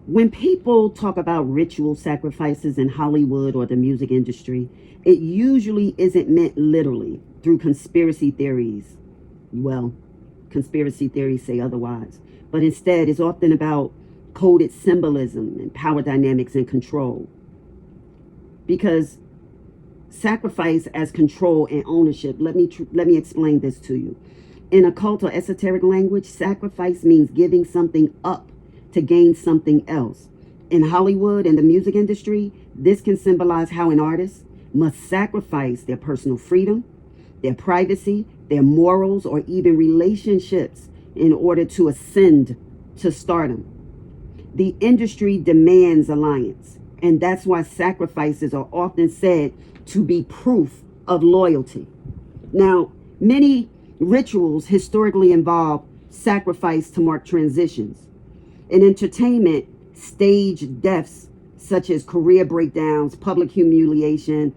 When people talk about ritual sacrifices in Hollywood or the music industry, it usually isn't meant literally through conspiracy theories. Well, conspiracy theories say otherwise. But instead, it's often about coded symbolism and power dynamics and control. Because sacrifice as control and ownership, let me explain this to you. In occult or esoteric language, sacrifice means giving something up to gain something else. In Hollywood and the music industry, this can symbolize how an artist must sacrifice their personal freedom, their privacy, their morals, or even relationships in order to ascend to stardom. The industry demands alliance, and that's why sacrifices are often said to be proof of loyalty. Now, many rituals historically involve sacrifice to mark transitions. In entertainment, stage deaths such as career breakdowns, public humiliation,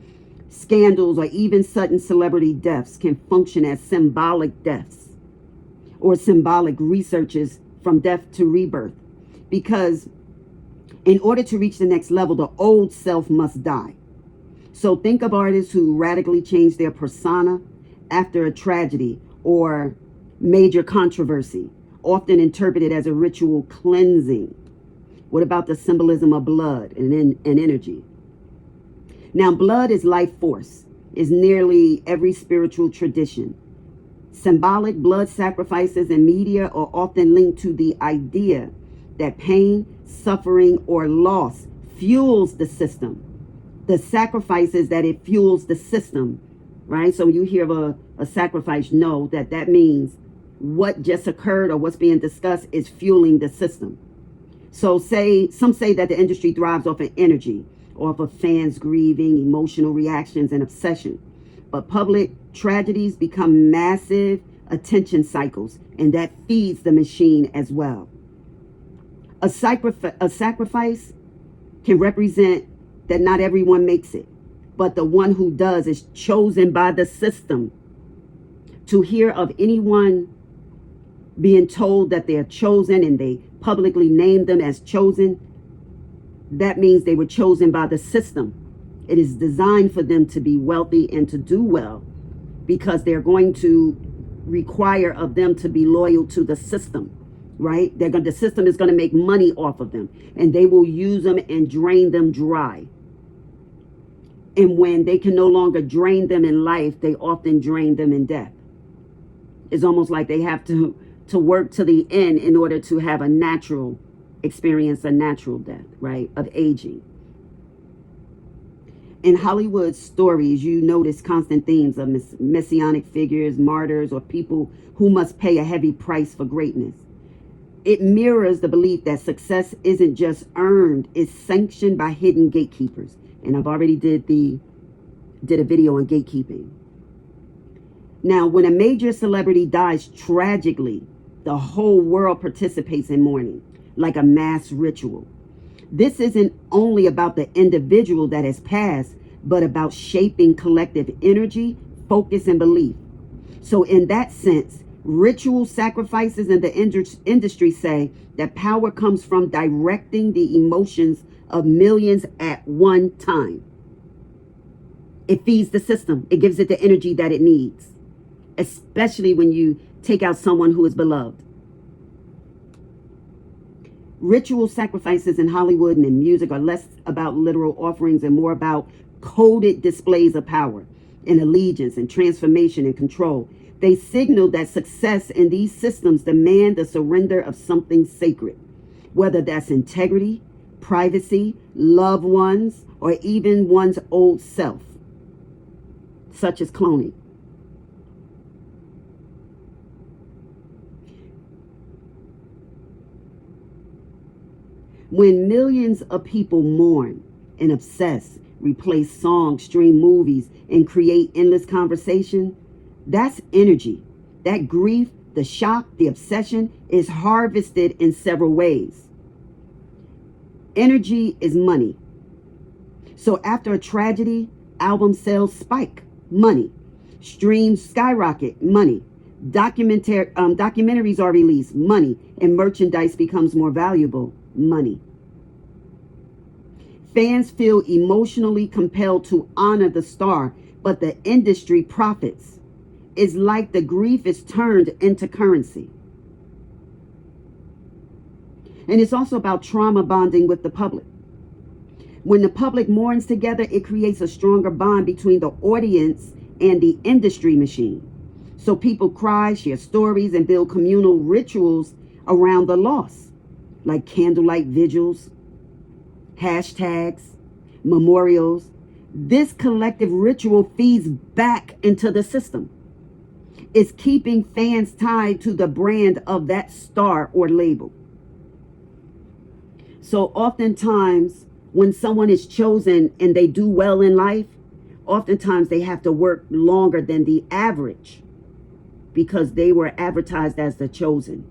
scandals, or even sudden celebrity deaths can function as symbolic deaths or symbolic researches from death to rebirth. Because in order to reach the next level, the old self must die. So think of artists who radically change their persona after a tragedy or major controversy, often interpreted as a ritual cleansing. What about the symbolism of blood and energy? Now, blood is life force, is nearly every spiritual tradition. Symbolic blood sacrifices in media are often linked to the idea that pain, suffering, or loss fuels the system. The sacrifice is that it fuels the system, right? So you hear of a sacrifice, know that that means what just occurred or what's being discussed is fueling the system. So some say that the industry thrives off of energy, off of fans grieving, emotional reactions, and obsession. But public tragedies become massive attention cycles, and that feeds the machine as well. A sacrifice can represent that not everyone makes it, but the one who does is chosen by the system. To hear of anyone being told that they're chosen and they publicly name them as chosen, that means they were chosen by the system. It is designed for them to be wealthy and to do well because they're going to require of them to be loyal to the system, right? The system is going to make money off of them, and they will use them and drain them dry. And when they can no longer drain them in life, they often drain them in death. It's almost like they have to work to the end in order to have a natural experience, a natural death, right, of aging. In Hollywood stories, you notice constant themes of messianic figures, martyrs, or people who must pay a heavy price for greatness. It mirrors the belief that success isn't just earned, it's sanctioned by hidden gatekeepers. And I've already did a video on gatekeeping. Now, when a major celebrity dies tragically, the whole world participates in mourning, like a mass ritual. This isn't only about the individual that has passed, but about shaping collective energy, focus, and belief. So in that sense, ritual sacrifices in the industry say that power comes from directing the emotions of millions at one time. It feeds the system. It gives it the energy that it needs, especially when you take out someone who is beloved. Ritual sacrifices in Hollywood and in music are less about literal offerings and more about coded displays of power and allegiance and transformation and control. They signal that success in these systems demand the surrender of something sacred, whether that's integrity, privacy, loved ones, or even one's old self, such as cloning. When millions of people mourn and obsess, replace songs, stream movies, and create endless conversation, that's energy. That grief, the shock, the obsession is harvested in several ways. Energy is money. So after a tragedy, album sales spike, money. Streams skyrocket, money. Documentaries are released, money. And merchandise becomes more valuable, money. Fans feel emotionally compelled to honor the star, but the industry profits. It's like the grief is turned into currency. And it's also about trauma bonding with the public. When the public mourns together, it creates a stronger bond between the audience and the industry machine. So people cry, share stories, and build communal rituals around the loss, like candlelight vigils, hashtags, memorials. This collective ritual feeds back into the system. It's keeping fans tied to the brand of that star or label. So oftentimes, when someone is chosen and they do well in life, oftentimes they have to work longer than the average because they were advertised as the chosen,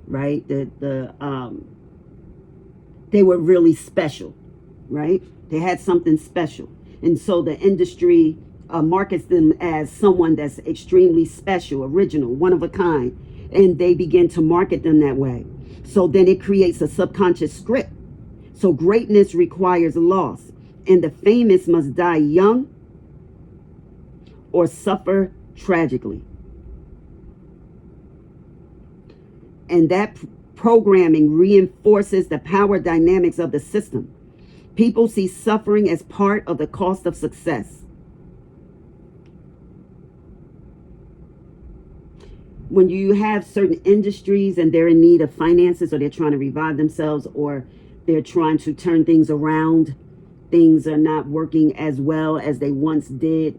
right? They were really special, right? They had something special. And so the industry markets them as someone that's extremely special, original, one of a kind. And they begin to market them that way. So then it creates a subconscious script. So greatness requires loss. And the famous must die young or suffer tragically. And that programming reinforces the power dynamics of the system. People see suffering as part of the cost of success. When you have certain industries and they're in need of finances, or they're trying to revive themselves, or they're trying to turn things around, things are not working as well as they once did,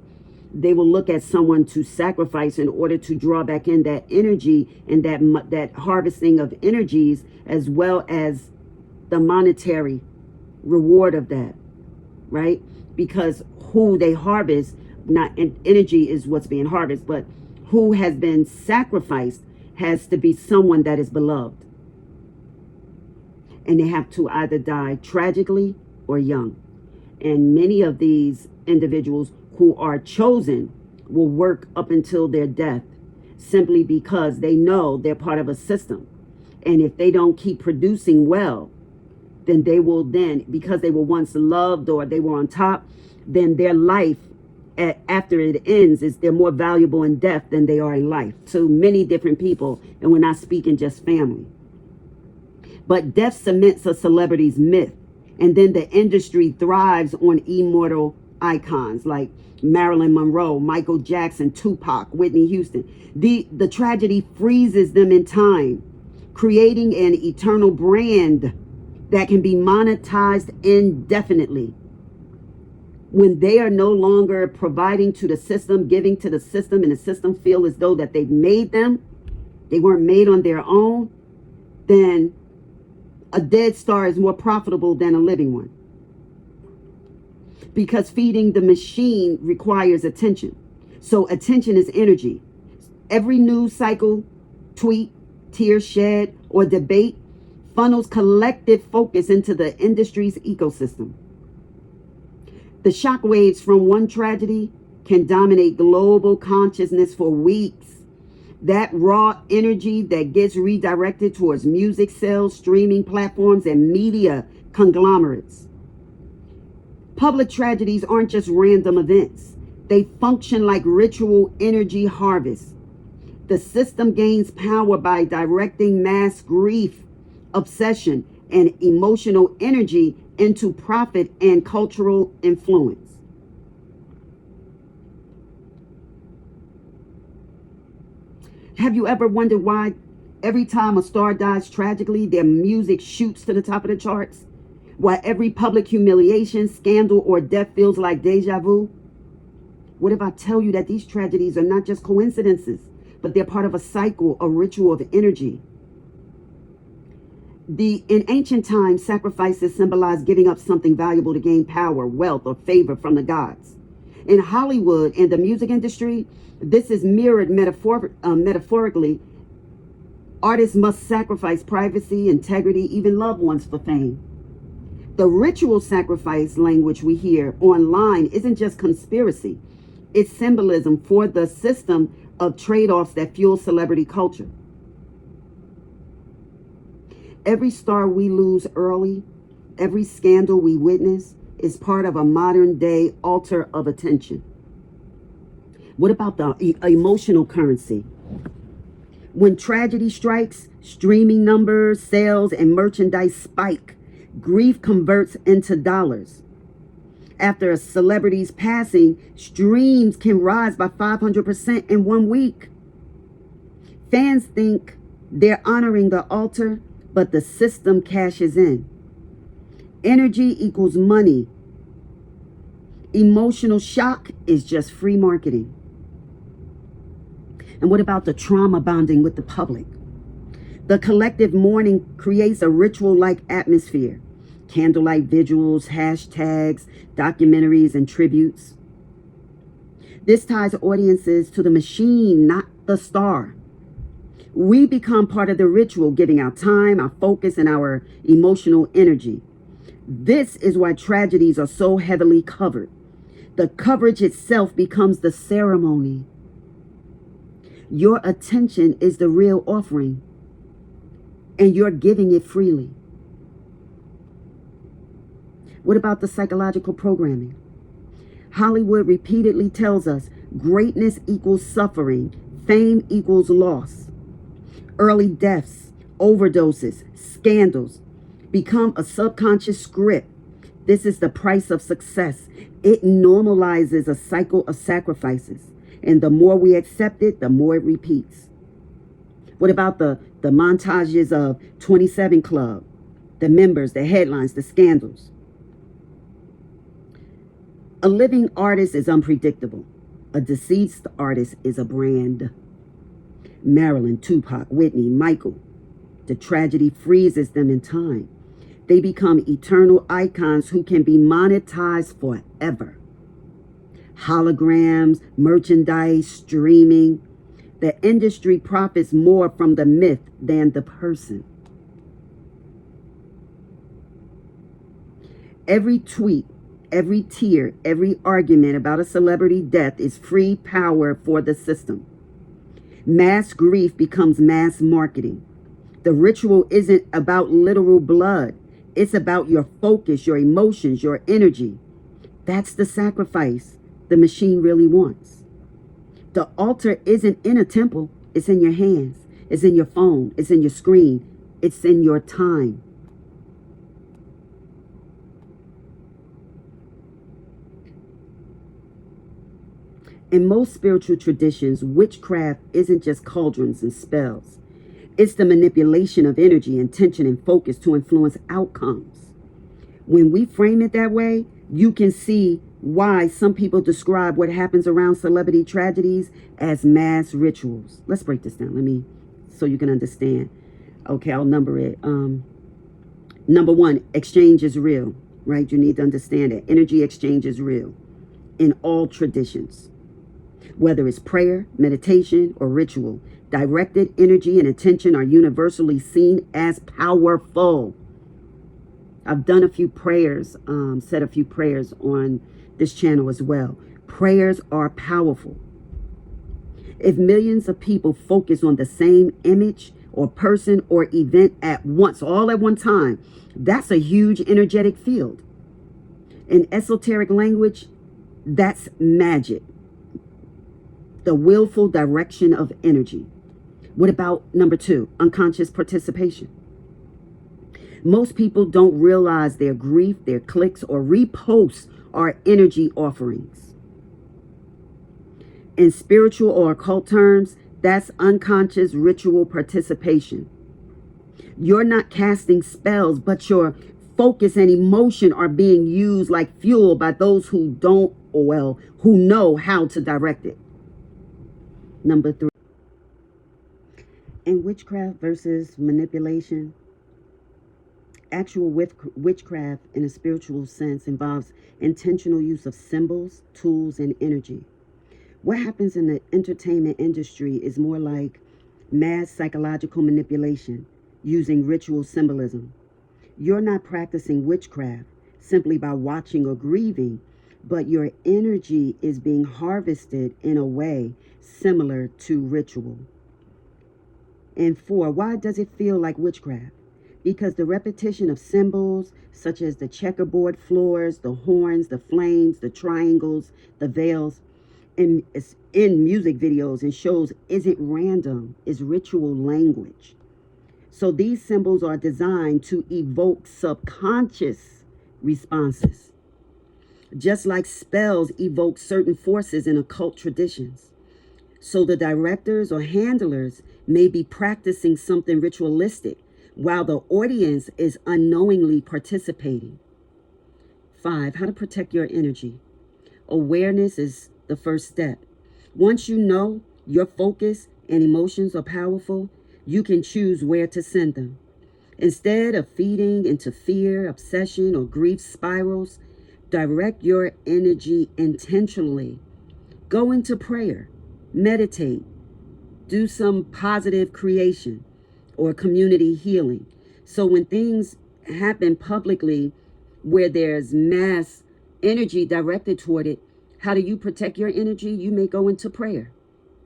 they will look at someone to sacrifice in order to draw back in that energy and that harvesting of energies, as well as the monetary reward of that, right? Because who they harvest, not energy is what's being harvested, but who has been sacrificed has to be someone that is beloved. And they have to either die tragically or young. And many of these individuals who are chosen will work up until their death, simply because they know they're part of a system. And if they don't keep producing well, then they will because they were once loved or they were on top, then their life after it ends is they're more valuable in death than they are in life to many different people. And we're not speaking just family. But death cements a celebrity's myth. And then the industry thrives on immortal icons like Marilyn Monroe, Michael Jackson, Tupac, Whitney Houston. The tragedy freezes them in time, creating an eternal brand that can be monetized indefinitely. When they are no longer providing to the system, giving to the system, and the system feel as though that they've made them, they weren't made on their own, then a dead star is more profitable than a living one. Because feeding the machine requires attention. So attention is energy. Every news cycle, tweet, tear shed, or debate funnels collective focus into the industry's ecosystem. The shockwaves from one tragedy can dominate global consciousness for weeks. That raw energy that gets redirected towards music sales, streaming platforms, and media conglomerates. Public tragedies aren't just random events. They function like ritual energy harvests. The system gains power by directing mass grief, obsession, and emotional energy into profit and cultural influence. Have you ever wondered why every time a star dies tragically, their music shoots to the top of the charts? Why every public humiliation, scandal, or death feels like deja vu? What if I tell you that these tragedies are not just coincidences, but they're part of a cycle, a ritual of energy? In ancient times, sacrifices symbolized giving up something valuable to gain power, wealth, or favor from the gods. In Hollywood and the music industry, this is mirrored metaphorically. Artists must sacrifice privacy, integrity, even loved ones for fame. The ritual sacrifice language we hear online isn't just conspiracy. It's symbolism for the system of trade-offs that fuel celebrity culture. Every star we lose early Every scandal we witness is part of a modern day altar of attention. What about the emotional currency? When tragedy strikes, streaming numbers, sales, and merchandise spike. Grief converts into dollars. After a celebrity's passing, streams can rise by 500% in 1 week. Fans think they're honoring the altar, but the system cashes in. Energy equals money. Emotional shock is just free marketing. And what about the trauma bonding with the public? The collective mourning creates a ritual-like atmosphere. Candlelight vigils, hashtags, documentaries, and tributes. This ties audiences to the machine, not the star. We become part of the ritual, giving our time, our focus, and our emotional energy. This is why tragedies are so heavily covered. The coverage itself becomes the ceremony. Your attention is the real offering, and you're giving it freely. What about the psychological programming? Hollywood repeatedly tells us greatness equals suffering, fame equals loss. Early deaths, overdoses, scandals become a subconscious script. This is the price of success. It normalizes a cycle of sacrifices. And the more we accept it, the more it repeats. What about the montages of 27 Club, the members, the headlines, the scandals? A living artist is unpredictable. A deceased artist is a brand. Marilyn, Tupac, Whitney, Michael. The tragedy freezes them in time. They become eternal icons who can be monetized forever. Holograms, merchandise, streaming. The industry profits more from the myth than the person. Every tweet, every tear, every argument about a celebrity death is free power for the system. Mass grief becomes mass marketing. The ritual isn't about literal blood. It's about your focus, your emotions, your energy. That's the sacrifice the machine really wants. The altar isn't in a temple. It's in your hands. It's in your phone. It's in your screen. It's in your time. In most spiritual traditions, witchcraft isn't just cauldrons and spells. It's the manipulation of energy, intention, and focus to influence outcomes. When we frame it that way, you can see why some people describe what happens around celebrity tragedies as mass rituals. Let's break this down. So you can understand. Okay, I'll number it. Number one, exchange is real, right? You need to understand that energy exchange is real in all traditions. Whether it's prayer, meditation, or ritual, directed energy and attention are universally seen as powerful. I've done a few prayers, said a few prayers on this channel as well. Prayers are powerful. If millions of people focus on the same image or person or event at once, all at one time, that's a huge energetic field. In esoteric language, that's magic. The willful direction of energy. What about number two, unconscious participation? Most people don't realize their grief, their clicks, or reposts are energy offerings. In spiritual or occult terms, that's unconscious ritual participation. You're not casting spells, but your focus and emotion are being used like fuel by those who who know how to direct it. Number three, in witchcraft versus manipulation, actual witchcraft in a spiritual sense involves intentional use of symbols, tools, and energy. What happens in the entertainment industry is more like mass psychological manipulation using ritual symbolism. You're not practicing witchcraft simply by watching or grieving, but your energy is being harvested in a way similar to ritual. And four, why does it feel like witchcraft? Because the repetition of symbols, such as the checkerboard floors, the horns, the flames, the triangles, the veils, in music videos and shows isn't random, it's ritual language. So these symbols are designed to evoke subconscious responses, just like spells evoke certain forces in occult traditions. So the directors or handlers may be practicing something ritualistic while the audience is unknowingly participating. 5, how to protect your energy. Awareness is the first step. Once you know your focus and emotions are powerful, you can choose where to send them. Instead of feeding into fear, obsession, or grief spirals, direct your energy intentionally. Go into prayer, meditate, do some positive creation or community healing. So when things happen publicly where there's mass energy directed toward it, how do you protect your energy? You may go into prayer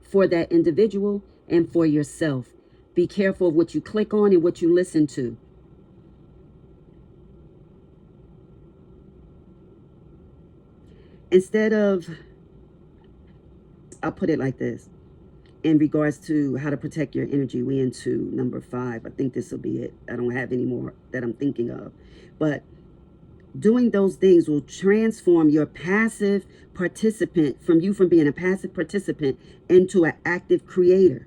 for that individual and for yourself. Be careful of what you click on and what you listen to. Instead of, I'll put it like this. In regards to how to protect your energy, we into number 5. I think this will be it. I don't have any more that I'm thinking of. But doing those things will transform your passive participant from being a passive participant into an active creator,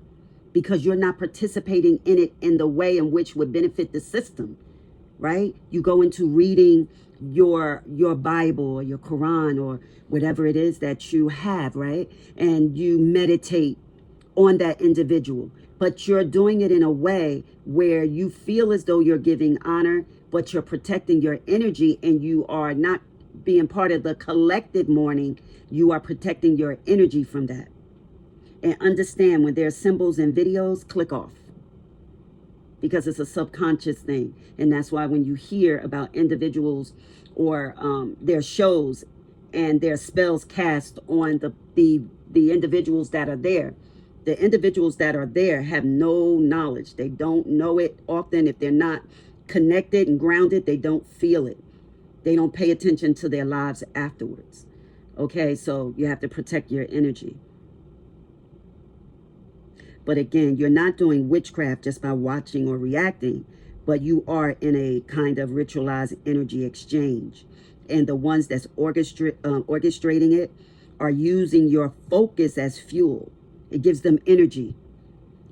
because you're not participating in it in the way in which would benefit the system, right? You go into reading your Bible or your Quran or whatever it is that you have, right? And you meditate on that individual, but you're doing it in a way where you feel as though you're giving honor, but you're protecting your energy, and you are not being part of the collective mourning. You are protecting your energy from that. And understand, when there's symbols and videos, click off, because it's a subconscious thing. And that's why when you hear about individuals or their shows and their spells cast on the individuals that are there, the individuals that are there have no knowledge. They don't know it often. If they're not connected and grounded, they don't feel it. They don't pay attention to their lives afterwards. Okay, so you have to protect your energy. But again, you're not doing witchcraft just by watching or reacting, but you are in a kind of ritualized energy exchange. And the ones that's orchestrating it are using your focus as fuel. It gives them energy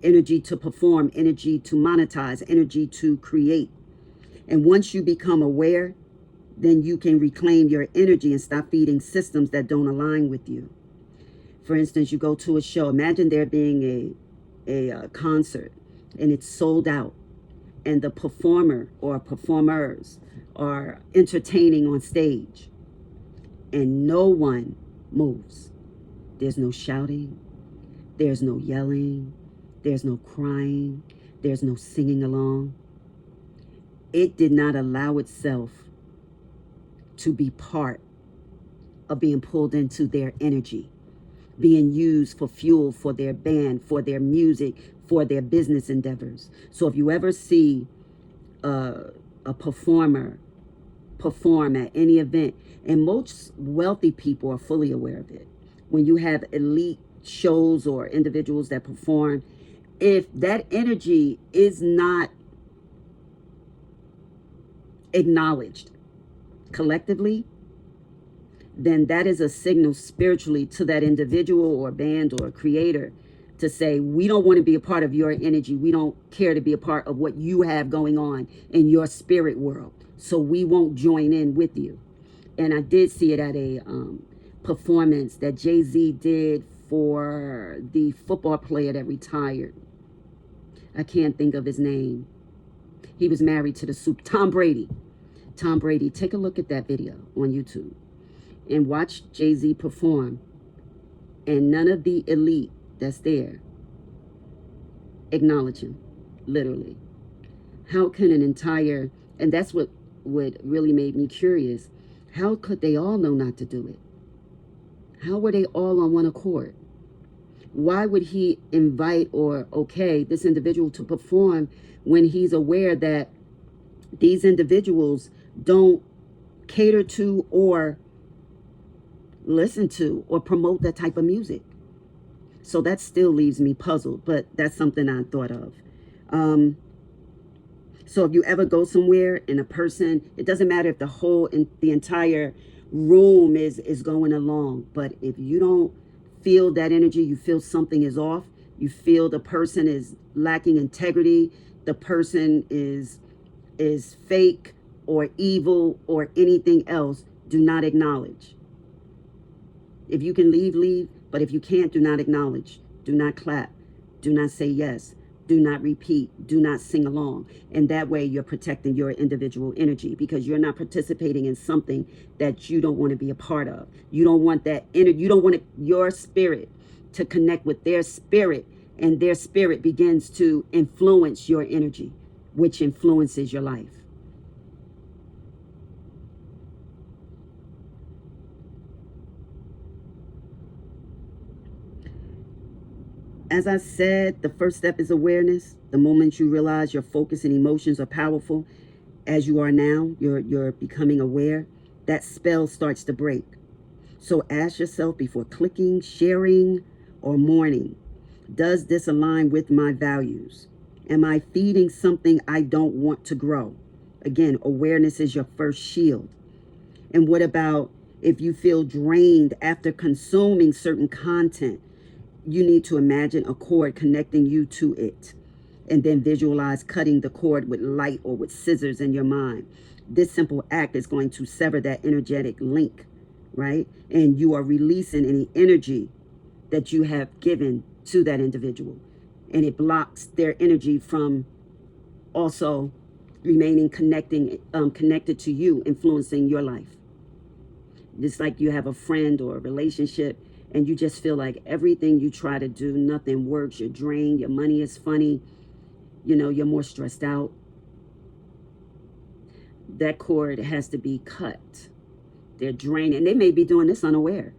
to perform, energy to monetize, energy to create. And once you become aware, then you can reclaim your energy and stop feeding systems that don't align with you. For instance, you go to a show. Imagine there being a concert and it's sold out, and the performer or performers are entertaining on stage, and no one moves. There's no shouting, there's no yelling, there's no crying, there's no singing along. It did not allow itself to be part of being pulled into their energy, being used for fuel for their band, for their music, for their business endeavors. So if you ever see a performer perform at any event, and most wealthy people are fully aware of it, when you have elite shows or individuals that perform, if that energy is not acknowledged collectively, then that is a signal spiritually to that individual or band or creator to say, we don't want to be a part of your energy. We don't care to be a part of what you have going on in your spirit world. So we won't join in with you. And I did see it at a performance that Jay-Z did for the football player that retired. I can't think of his name. He was married to the Tom Brady. Tom Brady, take a look at that video on YouTube and watch Jay-Z perform. And none of the elite that's there acknowledge him, literally. How can an entire, and that's what really made me curious, how could they all know not to do it? How were they all on one accord? Why would he invite or okay this individual to perform when he's aware that These individuals don't cater to or listen to or promote that type of music. So that still leaves me puzzled, but that's something I thought of. Um, so if you ever go somewhere and a person, it doesn't matter if the entire room is going along, but if you don't feel that energy, you feel something is off, you feel the person is lacking integrity, the person is fake or evil or anything else, do not acknowledge. If you can leave, leave. But if you can't, do not acknowledge. Do not clap. Do not say yes. Do not repeat. Do not sing along. And that way you're protecting your individual energy, because you're not participating in something that you don't want to be a part of. You don't want that you don't want your spirit to connect with their spirit, and their spirit begins to influence your energy, which influences your life. As I said, the first step is awareness. The moment you realize your focus and emotions are powerful, as you are now, you're becoming aware, that spell starts to break. So ask yourself before clicking, sharing, or mourning, does this align with my values? Am I feeding something I don't want to grow? Again, awareness is your first shield. And what about if you feel drained after consuming certain content? You need to imagine a cord connecting you to it, and then visualize cutting the cord with light or with scissors in your mind. This simple act is going to sever that energetic link, right? And you are releasing any energy that you have given to that individual. And it blocks their energy from also remaining connected to you, influencing your life. It's like you have a friend or a relationship and you just feel like everything you try to do, nothing works. You're drained. Your money is funny. You're more stressed out. That cord has to be cut. They're drained, and they may be doing this unaware,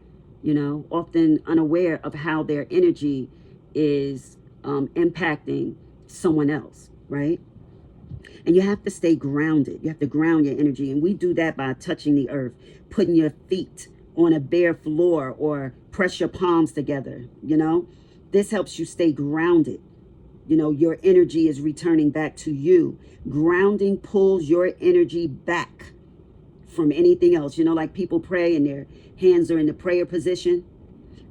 often unaware of how their energy is impacting someone else, right? And you have to stay grounded. You have to ground your energy. And we do that by touching the earth, putting your feet on a bare floor, or press your palms together. This helps you stay grounded. Your energy is returning back to you. Grounding pulls your energy back from anything else. Like people pray and their hands are in the prayer position.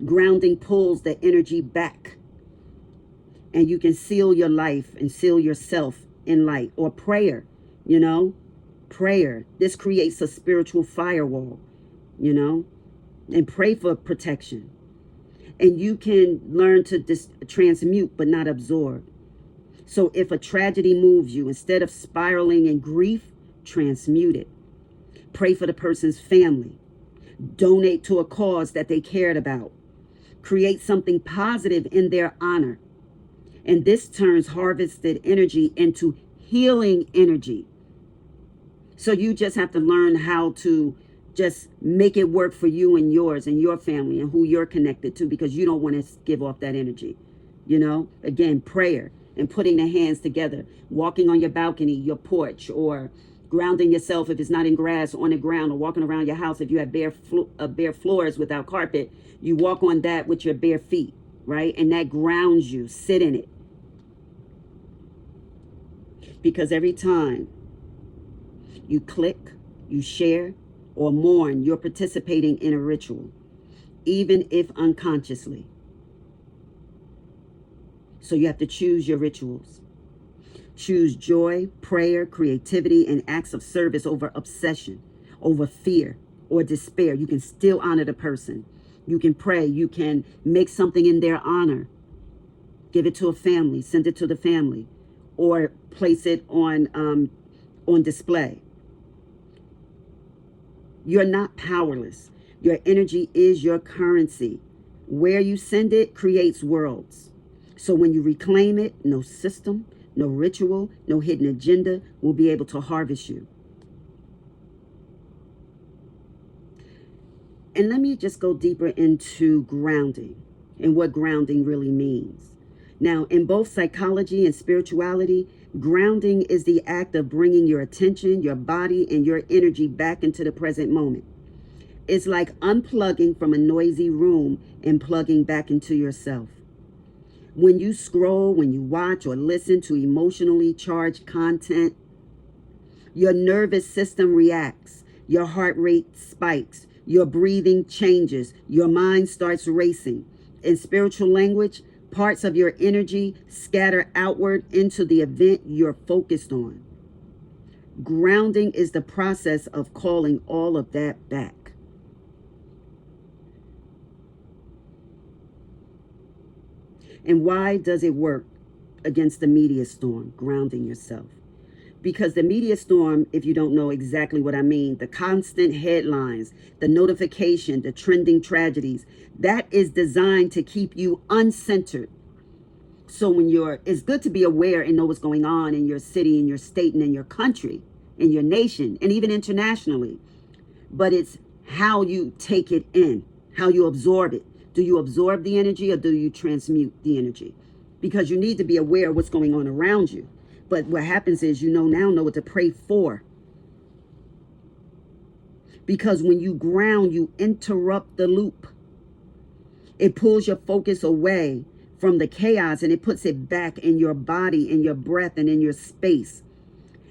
Grounding pulls the energy back. And you can seal your life and seal yourself in light. Or prayer, prayer. This creates a spiritual firewall, and pray for protection. And you can learn to transmute but not absorb. So if a tragedy moves you, instead of spiraling in grief, transmute it. Pray for the person's family. Donate to a cause that they cared about. Create something positive in their honor. And this turns harvested energy into healing energy. So you just have to learn how to just make it work for you and yours and your family and who you're connected to, because you don't want to give off that energy. Again, prayer and putting the hands together, walking on your balcony, your porch, or grounding yourself if it's not in grass, on the ground, or walking around your house. If you have bare floors without carpet, you walk on that with your bare feet, right? And that grounds you. Sit in it. Because every time you click, you share, or mourn, you're participating in a ritual, even if unconsciously. So you have to choose your rituals. Choose joy, prayer, creativity, and acts of service over obsession, over fear or despair. You can still honor the person. You can pray. You can make something in their honor. Give it to a family. Send it to the family, or place it on display. You're not powerless. Your energy is your currency. Where you send it creates worlds. So when you reclaim it, no system, no ritual, no hidden agenda will be able to harvest you. And let me just go deeper into grounding and what grounding really means. Now, in both psychology and spirituality, Grounding is the act of bringing your attention, your body, and your energy back into the present moment. It's like unplugging from a noisy room and plugging back into yourself. When you scroll, when you watch or listen to emotionally charged content, your nervous system reacts, your heart rate spikes, your breathing changes, your mind starts racing. In spiritual language, parts of your energy scatter outward into the event you're focused on. Grounding is the process of calling all of that back. And why does it work against the media storm, grounding yourself? Because the media storm, if you don't know exactly what I mean, the constant headlines, the notification, the trending tragedies, that is designed to keep you uncentered. So it's good to be aware and know what's going on in your city, in your state, and in your country, in your nation, and even internationally. But it's how you take it in, how you absorb it. Do you absorb the energy or do you transmute the energy? Because you need to be aware of what's going on around you. But what happens is you know what to pray for. Because when you ground, you interrupt the loop. It pulls your focus away from the chaos and it puts it back in your body, in your breath, and in your space.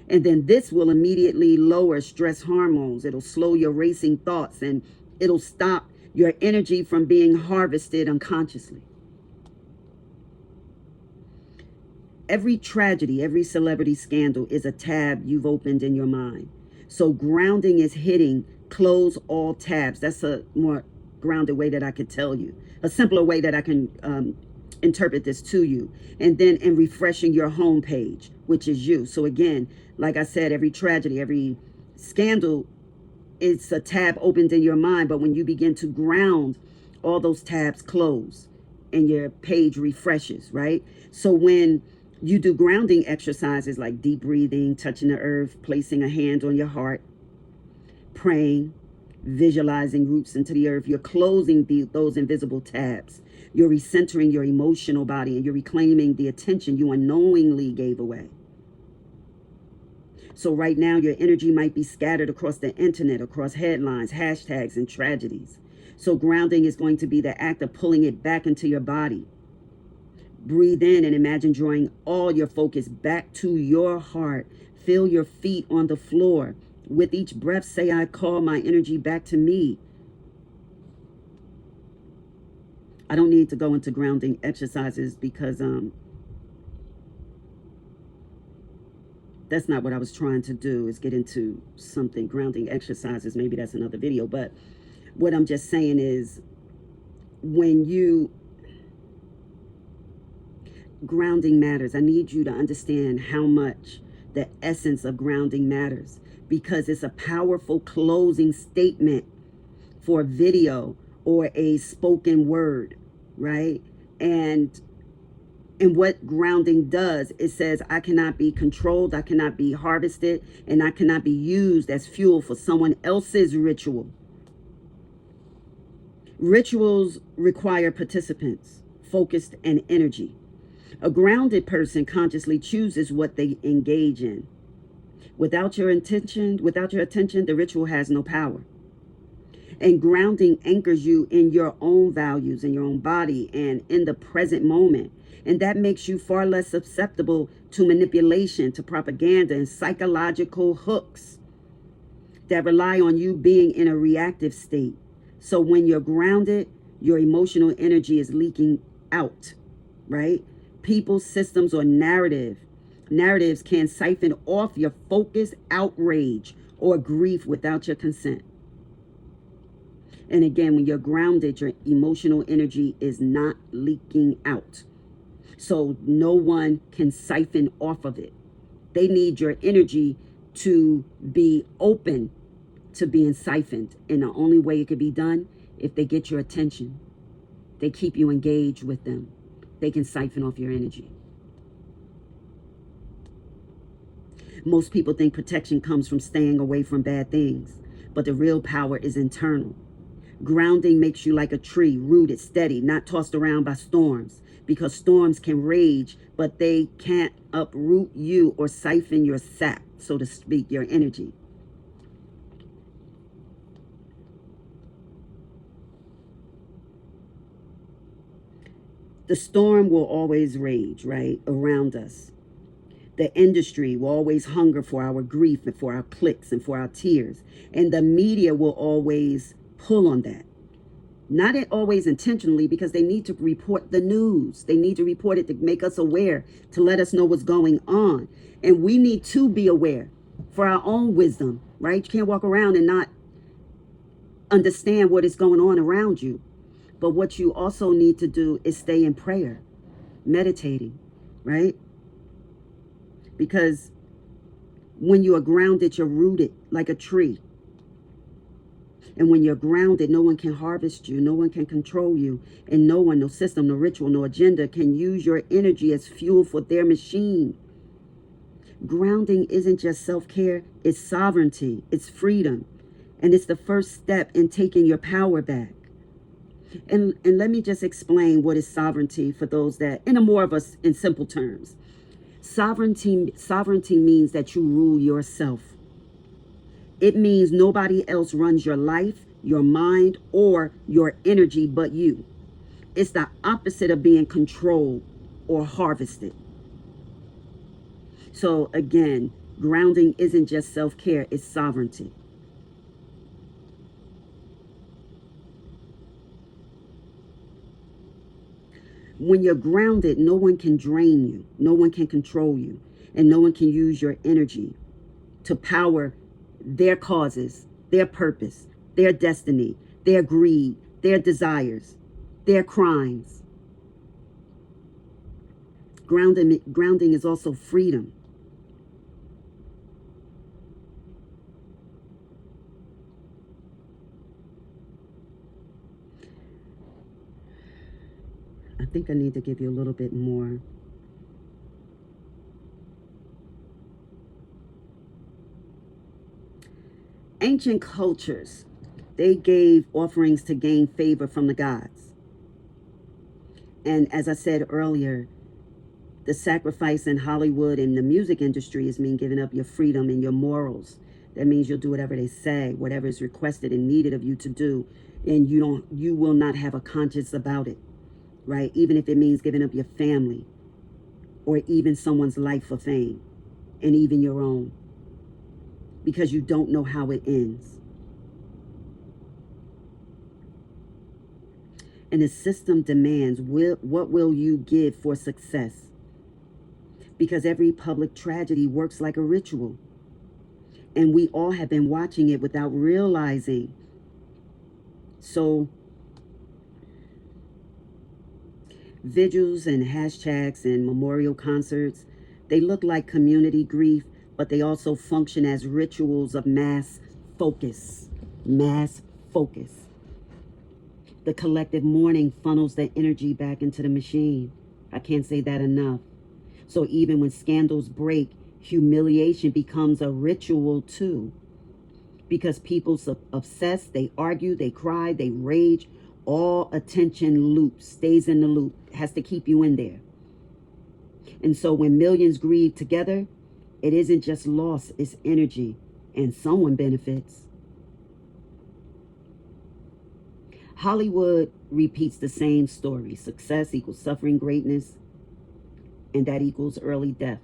And then this will immediately lower stress hormones. It'll slow your racing thoughts and it'll stop your energy from being harvested unconsciously. Every tragedy, every celebrity scandal is a tab you've opened in your mind. So grounding is hitting close all tabs. That's a more grounded way that I could tell you. A simpler way that I can interpret this to you. And then in refreshing your home page, which is you. So again, like I said, every tragedy, every scandal, it's a tab opened in your mind. But when you begin to ground, all those tabs close and your page refreshes, right? So when you do grounding exercises like deep breathing, touching the earth, placing a hand on your heart, praying, visualizing roots into the earth, you're closing those invisible tabs. You're recentering your emotional body and you're reclaiming the attention you unknowingly gave away. So right now, your energy might be scattered across the internet, across headlines, hashtags, and tragedies. So grounding is going to be the act of pulling it back into your body. Breathe in and imagine drawing all your focus back to your heart. Feel your feet on the floor. With each breath, say, I call my energy back to me. I don't need to go into grounding exercises because that's not what I was trying to do, is get into something, grounding exercises. Maybe that's another video. But what I'm just saying is when you grounding matters. I need you to understand how much the essence of grounding matters, because it's a powerful closing statement for a video or a spoken word, right? And what grounding does, it says, I cannot be controlled, I cannot be harvested, and I cannot be used as fuel for someone else's ritual. Rituals require participants, focused, and energy. A grounded person consciously chooses what they engage in. Without your attention, the ritual has no power. And grounding anchors you in your own values, in your own body, and in the present moment. And that makes you far less susceptible to manipulation, to propaganda, and psychological hooks that rely on you being in a reactive state. So when you're grounded, your emotional energy is leaking out, right? People, systems, or narratives can siphon off your focus, outrage, or grief without your consent. And again, when you're grounded, your emotional energy is not leaking out. So no one can siphon off of it. They need your energy to be open to being siphoned. And the only way it could be done, if they get your attention, they keep you engaged with them, they can siphon off your energy. Most people think protection comes from staying away from bad things, but the real power is internal. Grounding makes you like a tree, rooted, steady, not tossed around by storms, because storms can rage, but they can't uproot you or siphon your sap, so to speak, your energy. The storm will always rage, right, around us. The industry will always hunger for our grief and for our clicks and for our tears. And the media will always pull on that. Not always intentionally, because they need to report the news. They need to report it to make us aware, to let us know what's going on. And we need to be aware for our own wisdom, right? You can't walk around and not understand what is going on around you. But what you also need to do is stay in prayer, meditating, right? Because when you are grounded, you're rooted like a tree. And when you're grounded, no one can harvest you, no one can control you, and no one, no system, no ritual, no agenda can use your energy as fuel for their machine. Grounding isn't just self-care, it's sovereignty, it's freedom, and it's the first step in taking your power back. And let me just explain what is sovereignty for those that, in a more of us, in simple terms. Sovereignty means that you rule yourself. It means nobody else runs your life, your mind, or your energy but you. It's the opposite of being controlled or harvested. So again, grounding isn't just self-care, it's sovereignty. When you're grounded, no one can drain you, no one can control you, and no one can use your energy to power their causes, their purpose, their destiny, their greed, their desires, their crimes. Grounding is also freedom. I think I need to give you a little bit more. Ancient cultures, they gave offerings to gain favor from the gods. And as I said earlier, the sacrifice in Hollywood and the music industry is mean giving up your freedom and your morals. That means you'll do whatever they say, whatever is requested and needed of you to do, and you will not have a conscience about it, right? Even if it means giving up your family or even someone's life for fame, and even your own, because you don't know how it ends. And the system demands, what will you give for success? Because every public tragedy works like a ritual. And we all have been watching it without realizing. So vigils and hashtags and memorial concerts, they look like community grief, but they also function as rituals of mass focus. Mass focus. The collective mourning funnels the energy back into the machine. I can't say that enough. So even when scandals break, humiliation becomes a ritual too. Because people obsess, they argue, they cry, they rage. All attention loops, stays in the loop, has to keep you in there. And so when millions grieve together, it isn't just loss, it's energy. And someone benefits. Hollywood repeats the same story. Success equals suffering, greatness, and that equals early death.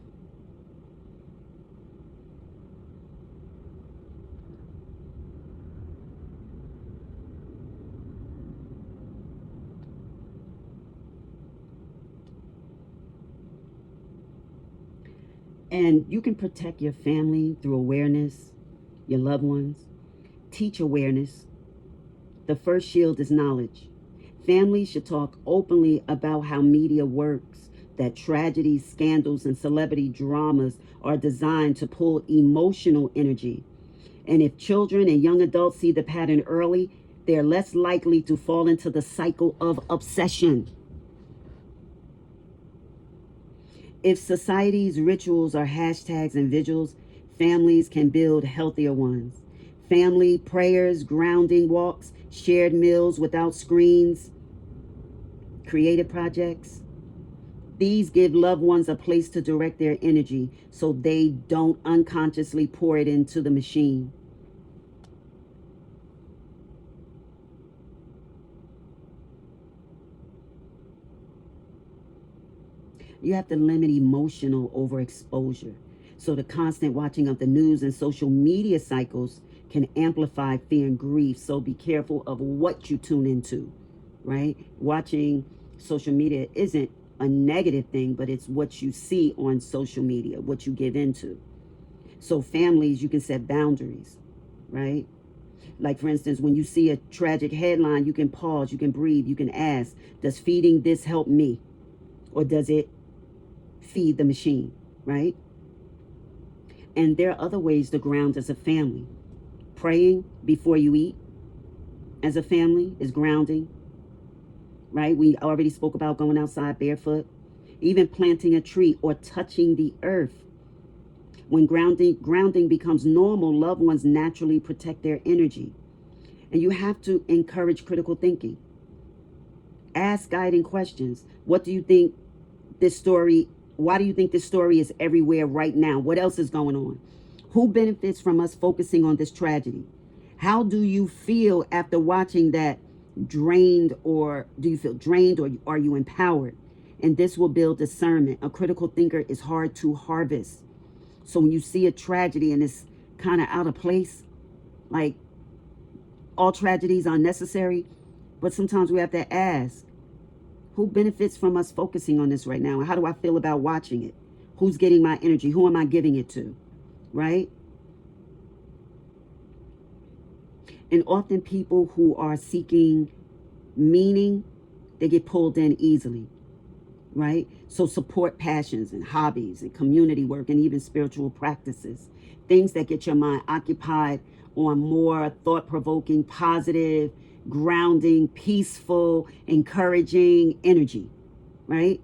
And you can protect your family through awareness, your loved ones. Teach awareness. The first shield is knowledge. Families should talk openly about how media works, that tragedies, scandals, and celebrity dramas are designed to pull emotional energy. And if children and young adults see the pattern early, they're less likely to fall into the cycle of obsession. If society's rituals are hashtags and vigils, families can build healthier ones. Family prayers, grounding walks, shared meals without screens, creative projects. These give loved ones a place to direct their energy so they don't unconsciously pour it into the machine. You have to limit emotional overexposure. So the constant watching of the news and social media cycles can amplify fear and grief. So be careful of what you tune into, right? Watching social media isn't a negative thing, but it's what you see on social media, what you give into. So families, you can set boundaries, right? Like, for instance, when you see a tragic headline, you can pause, you can breathe, you can ask, does feeding this help me? Or does it feed the machine, right? And there are other ways to ground as a family. Praying before you eat as a family is grounding, right? We already spoke about going outside barefoot. Even planting a tree or touching the earth. When grounding becomes normal, loved ones naturally protect their energy. And you have to encourage critical thinking. Ask guiding questions. What do you think this story, why do you think this story is everywhere right now? What else is going on? Who benefits from us focusing on this tragedy? How do you feel after watching that? Drained, or do you feel drained, or are you empowered? And this will build discernment. A critical thinker is hard to harvest. So when you see a tragedy and it's kind of out of place, like, all tragedies are necessary, but sometimes we have to ask, who benefits from us focusing on this right now? How do I feel about watching it? Who's getting my energy? Who am I giving it to? Right? And often people who are seeking meaning, they get pulled in easily. Right? So support passions and hobbies and community work and even spiritual practices. Things that get your mind occupied on more thought-provoking, positive, grounding, peaceful, encouraging energy, right?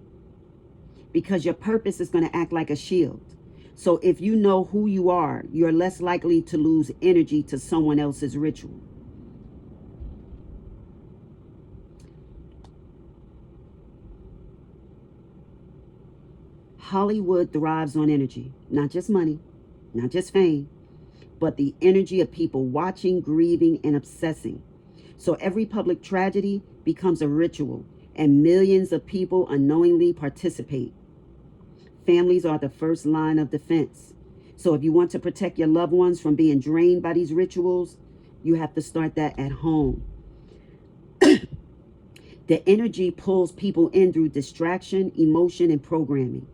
Because your purpose is going to act like a shield. So if you know who you are, you're less likely to lose energy to someone else's ritual. Hollywood thrives on energy, not just money, not just fame, but the energy of people watching, grieving, and obsessing. So every public tragedy becomes a ritual, and millions of people unknowingly participate. Families are the first line of defense. So if you want to protect your loved ones from being drained by these rituals, you have to start that at home. The energy pulls people in through distraction, emotion, and programming.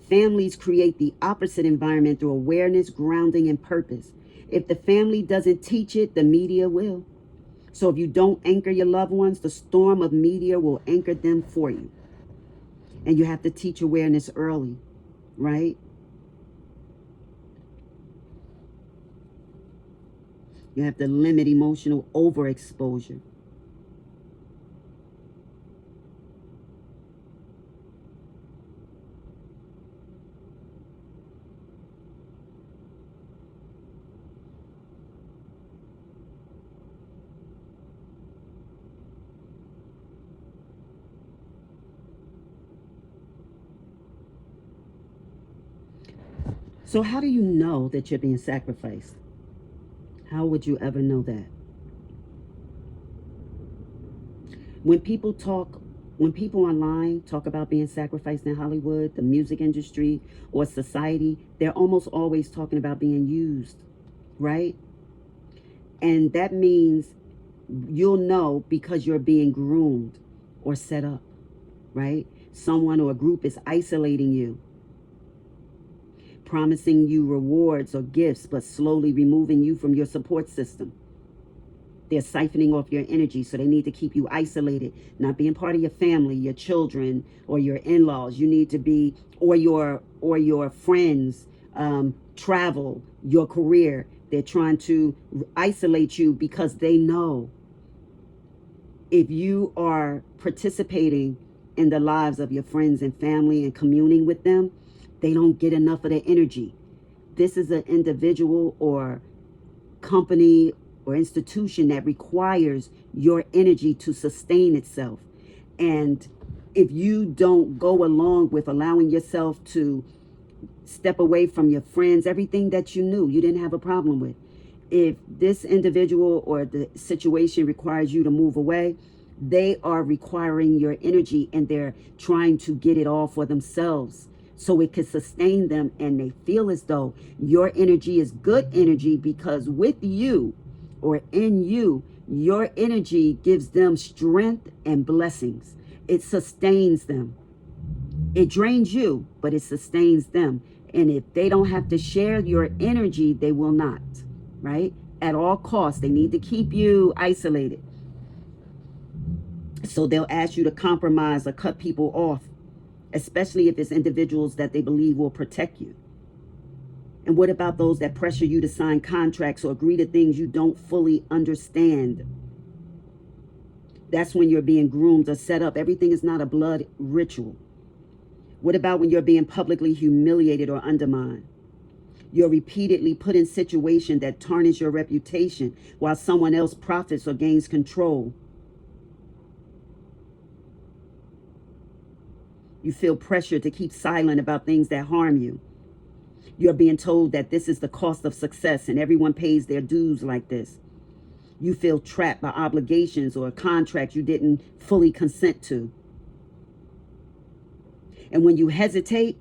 Families create the opposite environment through awareness, grounding, and purpose. If the family doesn't teach it, the media will. So if you don't anchor your loved ones, the storm of media will anchor them for you. And you have to teach awareness early, right? You have to limit emotional overexposure. So how do you know that you're being sacrificed? How would you ever know that? When people talk, when people online talk about being sacrificed in Hollywood, the music industry, or society, they're almost always talking about being used, right? And that means you'll know because you're being groomed or set up, right? Someone or a group is isolating you, promising you rewards or gifts, but slowly removing you from your support system. They're siphoning off your energy, so they need to keep you isolated, not being part of your family, your children, or your in-laws. You need to be, or your friends, travel, your career. They're trying to isolate you because they know if you are participating in the lives of your friends and family and communing with them, they don't get enough of their energy. This is an individual or company or institution that requires your energy to sustain itself. And If you don't go along with allowing yourself to step away from your friends, everything that you knew you didn't have a problem with, if this individual or the situation requires you to move away, they are requiring your energy and they're trying to get it all for themselves so it can sustain them, and they feel as though your energy is good energy because with you or in you, your energy gives them strength and blessings. It sustains them. It drains you, but it sustains them. And if they don't have to share your energy, they will not, right? At all costs, they need to keep you isolated. So they'll ask you to compromise or cut people off, especially if it's individuals that they believe will protect you. And what about those that pressure you to sign contracts or agree to things you don't fully understand? That's when you're being groomed or set up. Everything is not a blood ritual. What about when you're being publicly humiliated or undermined? You're repeatedly put in situations that tarnish your reputation while someone else profits or gains control. You feel pressure to keep silent about things that harm you. You're being told that this is the cost of success and everyone pays their dues like this. You feel trapped by obligations or contracts you didn't fully consent to. And when you hesitate,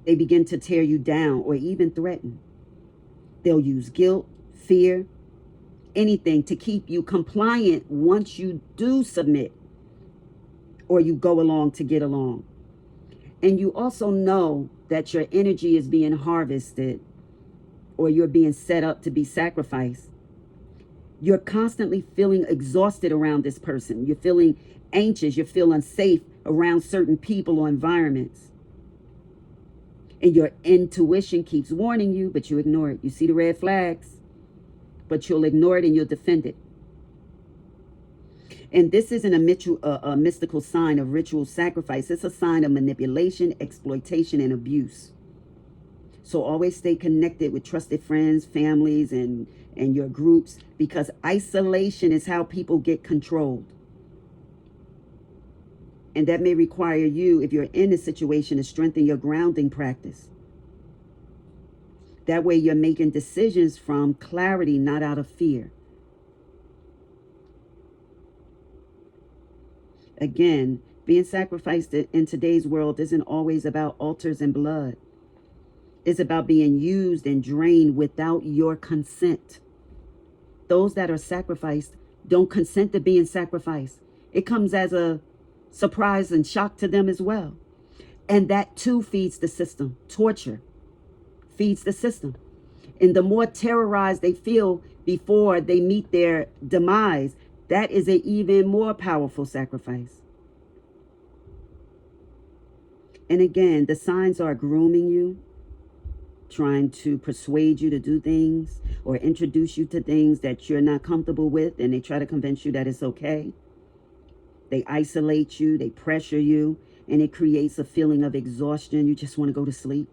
they begin to tear you down or even threaten. They'll use guilt, fear, anything to keep you compliant once you do submit or you go along to get along. And you also know that your energy is being harvested or you're being set up to be sacrificed. You're constantly feeling exhausted around this person. You're feeling anxious. You feel unsafe around certain people or environments. And your intuition keeps warning you, but you ignore it. You see the red flags, but you'll ignore it and you'll defend it. And this isn't a mystical sign of ritual sacrifice. It's a sign of manipulation, exploitation, and abuse. So always stay connected with trusted friends, families, and your groups, because isolation is how people get controlled. And that may require you, if you're in a situation, to strengthen your grounding practice. That way you're making decisions from clarity, not out of fear. Again, being sacrificed in today's world isn't always about altars and blood. It's about being used and drained without your consent. Those that are sacrificed don't consent to being sacrificed. It comes as a surprise and shock to them as well. And that too feeds the system. Torture feeds the system. And the more terrorized they feel before they meet their demise, that is an even more powerful sacrifice. And again, the signs are grooming you, trying to persuade you to do things or introduce you to things that you're not comfortable with, and they try to convince you that it's okay. They isolate you, they pressure you, and it creates a feeling of exhaustion. You just want to go to sleep.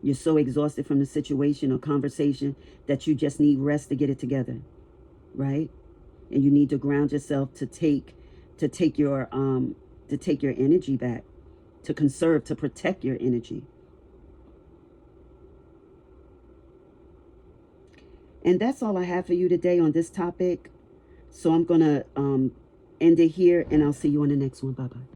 You're so exhausted from the situation or conversation that you just need rest to get it together, right? And you need to ground yourself to take your energy back, to conserve, to protect your energy. And that's all I have for you today on this topic. So I'm going to end it here, and I'll see you on the next one. Bye-bye.